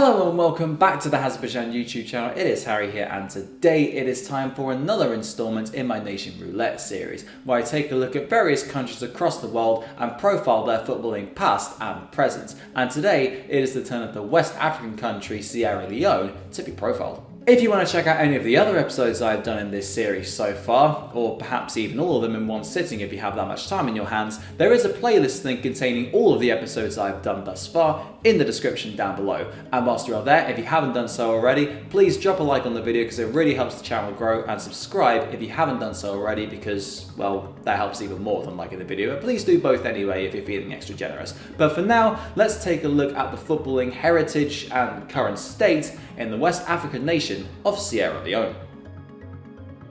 Hello and welcome back to the Hazzabhajan YouTube channel. It is Harry here, and today it is time for another installment in my Nation Roulette series, where I take a look at various countries across the world and profile their footballing past and present. And today it is the turn of the West African country Sierra Leone to be profiled. If you want to check out any of the other episodes I've done in this series so far, or perhaps even all of them in one sitting if you have that much time in your hands, there is a playlist link containing all of the episodes I've done thus far in the description down below. And whilst you're there, if you haven't done so already, please drop a like on the video because it really helps the channel grow, and subscribe if you haven't done so already because, well, that helps even more than liking the video. But please do both anyway if you're feeling extra generous. But for now, let's take a look at the footballing heritage and current state in the West African nation of Sierra Leone.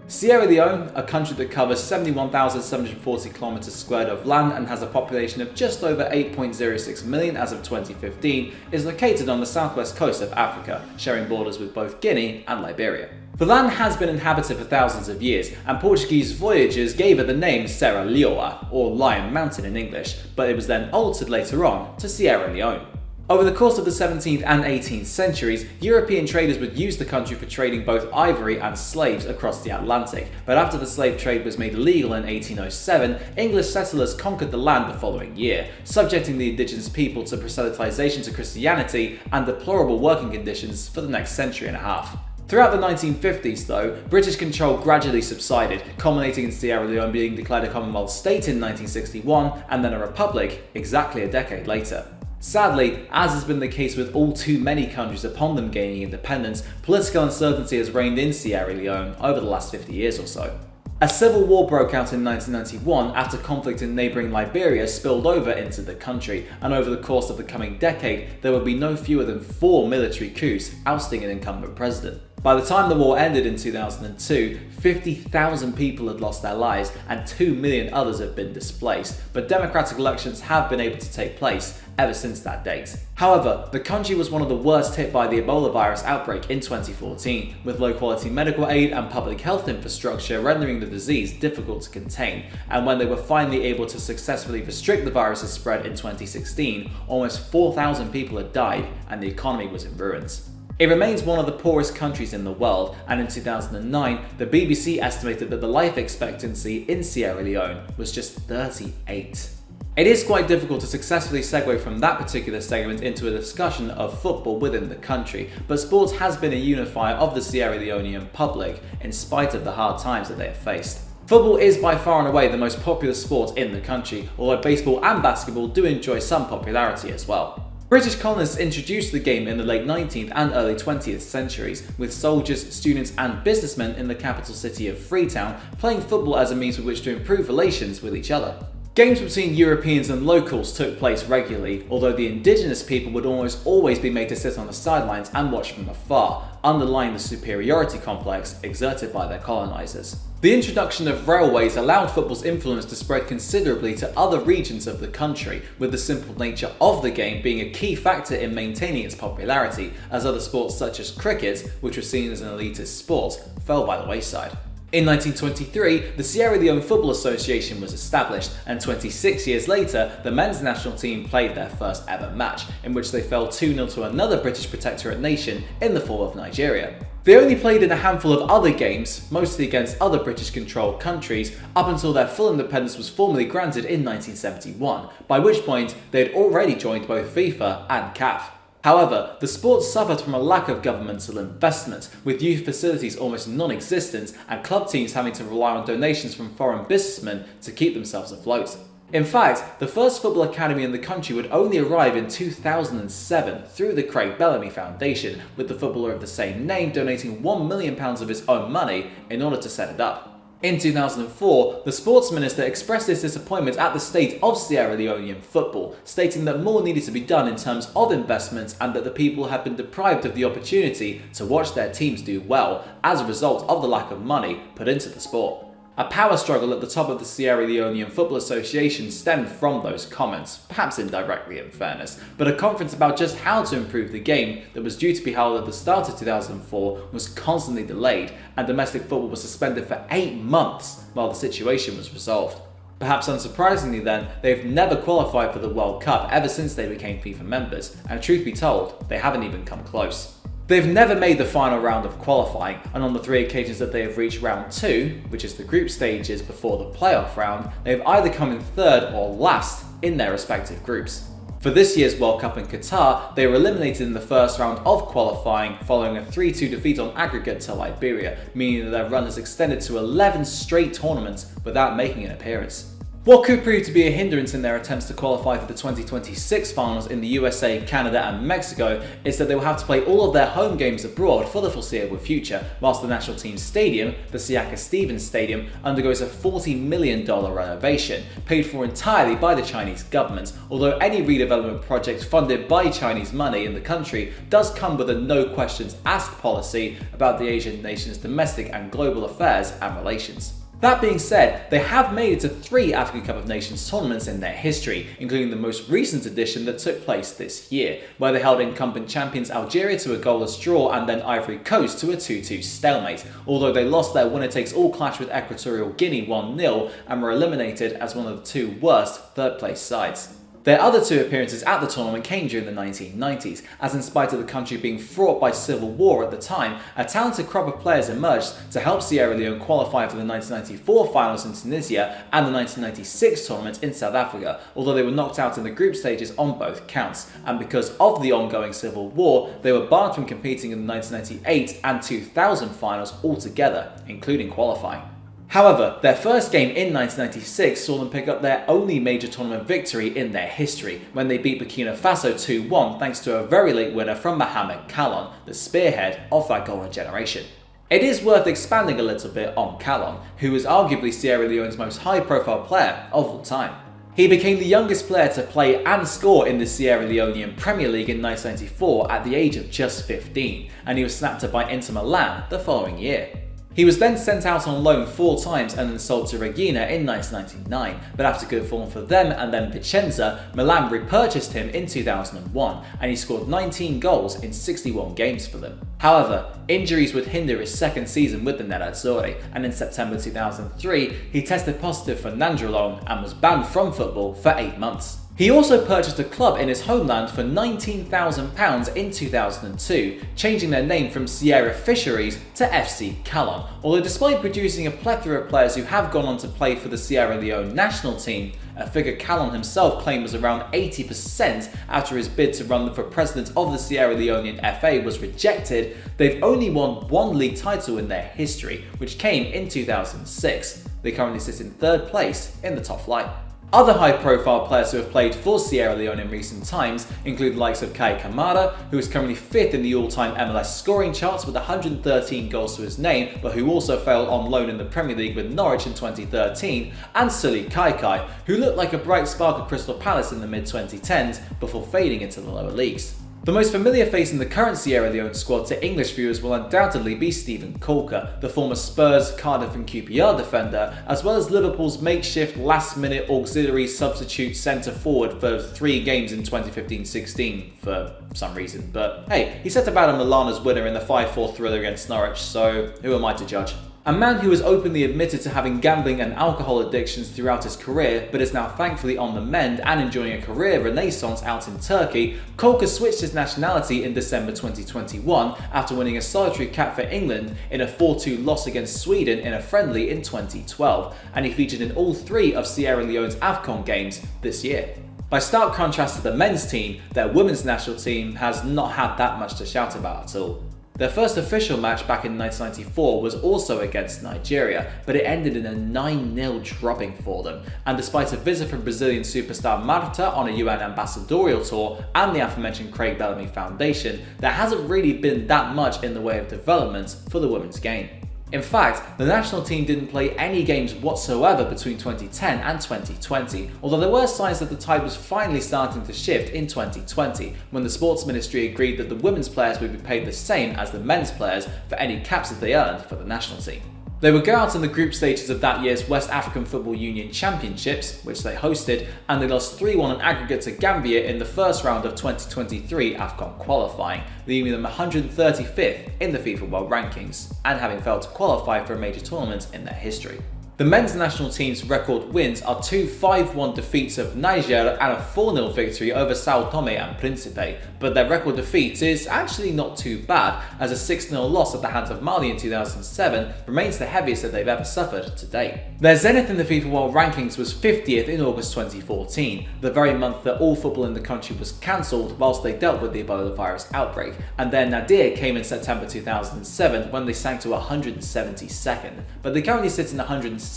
Sierra Leone, a country that covers 71,740 kilometers squared of land and has a population of just over 8.06 million as of 2015, is located on the southwest coast of Africa, sharing borders with both Guinea and Liberia. The land has been inhabited for thousands of years, and Portuguese voyagers gave it the name Serra Leoa, or Lion Mountain in English, but it was then altered later on to Sierra Leone. Over the course of the 17th and 18th centuries, European traders would use the country for trading both ivory and slaves across the Atlantic, but after the slave trade was made illegal in 1807, English settlers conquered the land the following year, subjecting the indigenous people to proselytization to Christianity and deplorable working conditions for the next century and a half. Throughout the 1950s, though, British control gradually subsided, culminating in Sierra Leone being declared a Commonwealth state in 1961 and then a republic exactly a decade later. Sadly, as has been the case with all too many countries upon them gaining independence, political uncertainty has reigned in Sierra Leone over the last 50 years or so. A civil war broke out in 1991 after conflict in neighbouring Liberia spilled over into the country, and over the course of the coming decade, there would be no fewer than 4 military coups ousting an incumbent president. By the time the war ended in 2002, 50,000 people had lost their lives and 2 million others have been displaced, but democratic elections have been able to take place ever since that date. However, the country was one of the worst hit by the Ebola virus outbreak in 2014, with low quality medical aid and public health infrastructure rendering the disease difficult to contain, and when they were finally able to successfully restrict the virus's spread in 2016, almost 4,000 people had died and the economy was in ruins. It remains one of the poorest countries in the world, and in 2009, the BBC estimated that the life expectancy in Sierra Leone was just 38. It is quite difficult to successfully segue from that particular segment into a discussion of football within the country, but sports has been a unifier of the Sierra Leonean public in spite of the hard times that they have faced. Football is by far and away the most popular sport in the country, although baseball and basketball do enjoy some popularity as well. British colonists introduced the game in the late 19th and early 20th centuries, with soldiers, students and businessmen in the capital city of Freetown playing football as a means with which to improve relations with each other. Games between Europeans and locals took place regularly, although the indigenous people would almost always be made to sit on the sidelines and watch from afar, underlying the superiority complex exerted by their colonisers. The introduction of railways allowed football's influence to spread considerably to other regions of the country, with the simple nature of the game being a key factor in maintaining its popularity, as other sports such as cricket, which was seen as an elitist sport, fell by the wayside. In 1923, the Sierra Leone Football Association was established, and 26 years later, the men's national team played their first ever match, in which they fell 2-0 to another British protectorate nation in the form of Nigeria. They only played in a handful of other games, mostly against other British-controlled countries, up until their full independence was formally granted in 1971, by which point they had already joined both FIFA and CAF. However, the sport suffered from a lack of governmental investment, with youth facilities almost non-existent and club teams having to rely on donations from foreign businessmen to keep themselves afloat. In fact, the first football academy in the country would only arrive in 2007 through the Craig Bellamy Foundation, with the footballer of the same name donating £1 million of his own money in order to set it up. In 2004, the sports minister expressed his disappointment at the state of Sierra Leonean football, stating that more needed to be done in terms of investment and that the people had been deprived of the opportunity to watch their teams do well as a result of the lack of money put into the sport. A power struggle at the top of the Sierra Leonean Football Association stemmed from those comments, perhaps indirectly in fairness, but a conference about just how to improve the game that was due to be held at the start of 2004 was constantly delayed, and domestic football was suspended for 8 months while the situation was resolved. Perhaps unsurprisingly then, they've never qualified for the World Cup ever since they became FIFA members, and truth be told, they haven't even come close. They've never made the final round of qualifying, and on the 3 occasions that they have reached round 2, which is the group stages before the playoff round, they've either come in 3rd or last in their respective groups. For this year's World Cup in Qatar, they were eliminated in the first round of qualifying following a 3-2 defeat on aggregate to Liberia, meaning that their run has extended to 11 straight tournaments without making an appearance. What could prove to be a hindrance in their attempts to qualify for the 2026 finals in the USA, Canada and Mexico is that they will have to play all of their home games abroad for the foreseeable future, whilst the national team's stadium, the Siaka Stevens Stadium, undergoes a $40 million renovation, paid for entirely by the Chinese government, although any redevelopment project funded by Chinese money in the country does come with a no questions asked policy about the Asian nation's domestic and global affairs and relations. That being said, they have made it to 3 African Cup of Nations tournaments in their history, including the most recent edition that took place this year, where they held incumbent champions Algeria to a goalless draw and then Ivory Coast to a 2-2 stalemate, although they lost their winner-takes-all clash with Equatorial Guinea 1-0 and were eliminated as one of the 2 worst third-place sides. Their other 2 appearances at the tournament came during the 1990s, as in spite of the country being fraught by civil war at the time, a talented crop of players emerged to help Sierra Leone qualify for the 1994 finals in Tunisia and the 1996 tournament in South Africa, although they were knocked out in the group stages on both counts, and because of the ongoing civil war, they were barred from competing in the 1998 and 2000 finals altogether, including qualifying. However, their first game in 1996 saw them pick up their only major tournament victory in their history, when they beat Burkina Faso 2-1 thanks to a very late winner from Mohamed Kallon, the spearhead of that golden generation. It is worth expanding a little bit on Kallon, who is arguably Sierra Leone's most high-profile player of all time. He became the youngest player to play and score in the Sierra Leonean Premier League in 1994 at the age of just 15, and he was snapped up by Inter Milan the following year. He was then sent out on loan 4 times and then sold to Regina in 1999, but after good form for them and then Vicenza, Milan repurchased him in 2001 and he scored 19 goals in 61 games for them. However, injuries would hinder his second season with the Nerazzurri, and in September 2003 he tested positive for nandrolone and was banned from football for 8 months. He also purchased a club in his homeland for £19,000 in 2002, changing their name from Sierra Fisheries to FC Kallon, although despite producing a plethora of players who have gone on to play for the Sierra Leone national team, a figure Kallon himself claimed was around 80% after his bid to run for president of the Sierra Leonean FA was rejected, they've only won 1 league title in their history, which came in 2006. They currently sit in 3rd place in the top flight. Other high-profile players who have played for Sierra Leone in recent times include the likes of Kai Kamara, who is currently 5th in the all-time MLS scoring charts with 113 goals to his name, but who also fell on loan in the Premier League with Norwich in 2013, and Sully Kaikai, who looked like a bright spark at Crystal Palace in the mid-2010s before fading into the lower leagues. The most familiar face in the current Sierra Leone squad to English viewers will undoubtedly be Steven Caulker, the former Spurs, Cardiff and QPR defender, as well as Liverpool's makeshift last-minute auxiliary substitute centre-forward for 3 games in 2015-16 for some reason. But hey, he set about a Milana's winner in the 5-4 thriller against Norwich, so who am I to judge? A man who has openly admitted to having gambling and alcohol addictions throughout his career, but is now thankfully on the mend and enjoying a career renaissance out in Turkey, Caulker switched his nationality in December 2021 after winning a solitary cap for England in a 4-2 loss against Sweden in a friendly in 2012, and he featured in all 3 of Sierra Leone's AFCON games this year. By stark contrast to the men's team, their women's national team has not had that much to shout about at all. Their first official match back in 1994 was also against Nigeria, but it ended in a 9-0 drubbing for them, and despite a visit from Brazilian superstar Marta on a UN ambassadorial tour and the aforementioned Craig Bellamy Foundation, there hasn't really been that much in the way of developments for the women's game. In fact, the national team didn't play any games whatsoever between 2010 and 2020, although there were signs that the tide was finally starting to shift in 2020, when the Sports Ministry agreed that the women's players would be paid the same as the men's players for any caps that they earned for the national team. They would go out in the group stages of that year's West African Football Union Championships, which they hosted, and they lost 3-1 in aggregate to Gambia in the first round of 2023 AFCON qualifying, leaving them 135th in the FIFA World Rankings, and having failed to qualify for a major tournament in their history. The men's national team's record wins are two 5-1 defeats of Niger and a 4-0 victory over Sao Tome and Principe, but their record defeat is actually not too bad, as a 6-0 loss at the hands of Mali in 2007 remains the heaviest that they've ever suffered to date. Their zenith in the FIFA World Rankings was 50th in August 2014, the very month that all football in the country was cancelled whilst they dealt with the Ebola virus outbreak, and their nadir came in September 2007 when they sank to 172nd, but they currently sit in 107th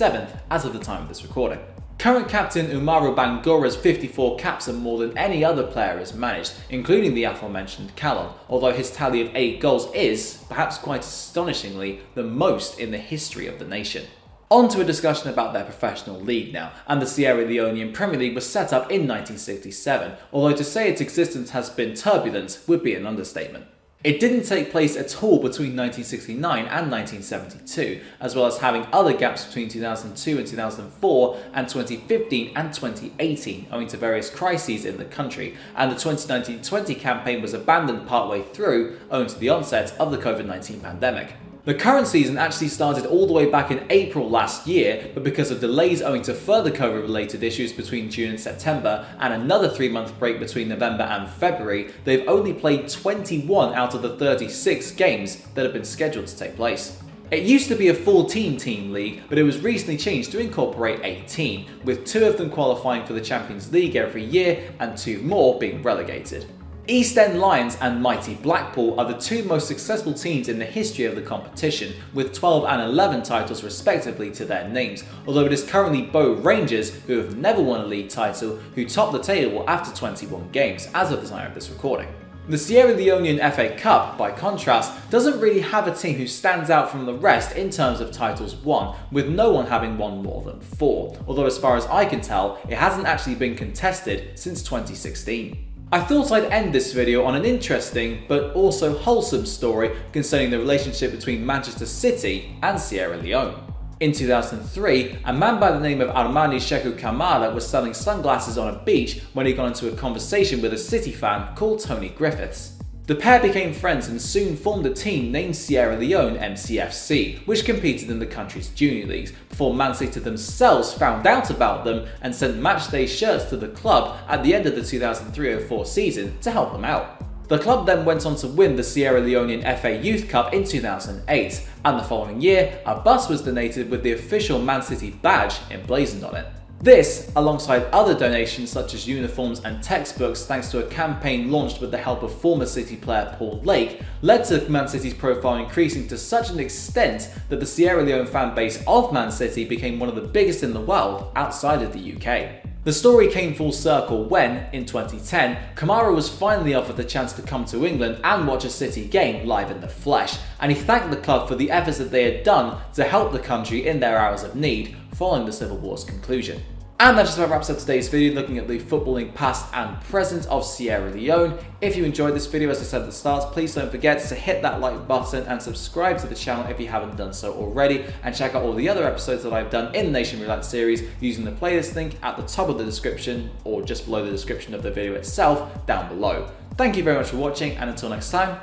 as of the time of this recording. Current captain Umaru Bangora's 54 caps are more than any other player has managed, including the aforementioned Callum, although his tally of 8 goals is, perhaps quite astonishingly, the most in the history of the nation. On to a discussion about their professional league now, and the Sierra Leonean Premier League was set up in 1967, although to say its existence has been turbulent would be an understatement. It didn't take place at all between 1969 and 1972, as well as having other gaps between 2002 and 2004 and 2015 and 2018 owing to various crises in the country, and the 2019-20 campaign was abandoned partway through owing to the onset of the COVID-19 pandemic. The current season actually started all the way back in April last year, but because of delays owing to further COVID-related issues between June and September, and another 3-month break between November and February, they've only played 21 out of the 36 games that have been scheduled to take place. It used to be a 14-team league, but it was recently changed to incorporate 18, with 2 of them qualifying for the Champions League every year and 2 more being relegated. East End Lions and mighty Blackpool are the 2 most successful teams in the history of the competition, with 12 and 11 titles respectively to their names, although it is currently Bow Rangers, who have never won a league title, who top the table after 21 games as of the time of this recording. The Sierra Leonean FA Cup, by contrast, doesn't really have a team who stands out from the rest in terms of titles won, with no one having won more than 4, although as far as I can tell, it hasn't actually been contested since 2016. I thought I'd end this video on an interesting but also wholesome story concerning the relationship between Manchester City and Sierra Leone. In 2003, a man by the name of Armani Sheku Kamara was selling sunglasses on a beach when he got into a conversation with a City fan called Tony Griffiths. The pair became friends and soon formed a team named Sierra Leone MCFC, which competed in the country's junior leagues, before Man City themselves found out about them and sent matchday shirts to the club at the end of the 2003-04 season to help them out. The club then went on to win the Sierra Leonean FA Youth Cup in 2008, and the following year, a bus was donated with the official Man City badge emblazoned on it. This, alongside other donations such as uniforms and textbooks thanks to a campaign launched with the help of former City player Paul Lake, led to Man City's profile increasing to such an extent that the Sierra Leone fan base of Man City became one of the biggest in the world outside of the UK. The story came full circle when, in 2010, Kamara was finally offered the chance to come to England and watch a City game live in the flesh, and he thanked the club for the efforts that they had done to help the country in their hours of need following the Civil War's conclusion. And that just about wraps up today's video looking at the footballing past and present of Sierra Leone. If you enjoyed this video, as I said at the start, please don't forget to hit that like button and subscribe to the channel if you haven't done so already, and check out all the other episodes that I've done in the Nation Roulette series using the playlist link at the top of the description or just below the description of the video itself down below. Thank you very much for watching, and until next time,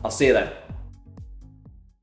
I'll see you then.